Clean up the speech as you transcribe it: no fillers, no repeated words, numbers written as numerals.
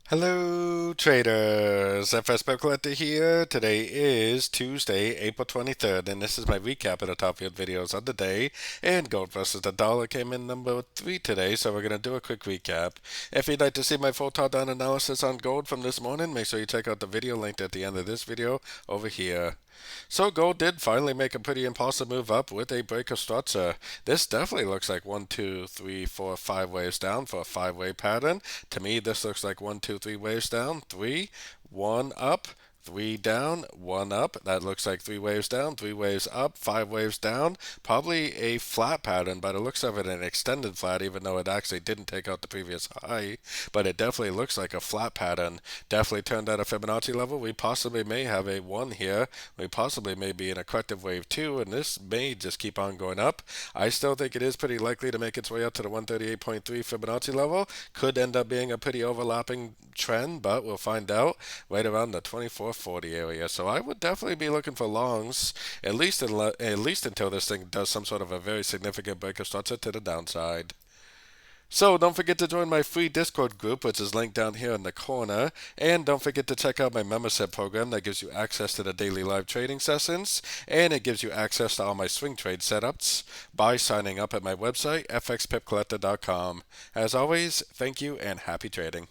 Hello traders, FX Pip Collector here. Today is Tuesday, April 23rd, and this is my recap of the top field videos of the day. And gold versus the dollar came in number 3 today, so we're going to do a quick recap. If you'd like to see my full top-down analysis on gold from this morning, make sure you check out the video linked at the end of this video over here. So gold did finally make a pretty impulsive move up with a break of structure. This definitely looks like 1, 2, 3, 4, 5 waves down for a 5-way pattern. To me, this looks like 1, 2, 3 waves down, 3, 1 up, 3 down, 1 up. That looks like 3 waves down, 3 waves up, 5 waves down. Probably a flat pattern, but it looks of it an extended flat, even though it actually didn't take out the previous high. But it definitely looks like a flat pattern. Definitely turned at a Fibonacci level. We possibly may have a 1 here. We possibly may be in a corrective wave 2, and this may just keep on going up. I still think it is pretty likely to make its way up to the 138.3 Fibonacci level. Could end up being a pretty overlapping trend, but we'll find out right around the 2440 area. So I would definitely be looking for longs, at least until this thing does some sort of a very significant break of structure to the downside. So don't forget to join my free Discord group, which is linked down here in the corner. And don't forget to check out my membership program that gives you access to the daily live trading sessions. And it gives you access to all my swing trade setups by signing up at my website, fxpipcollector.com. As always, thank you and happy trading.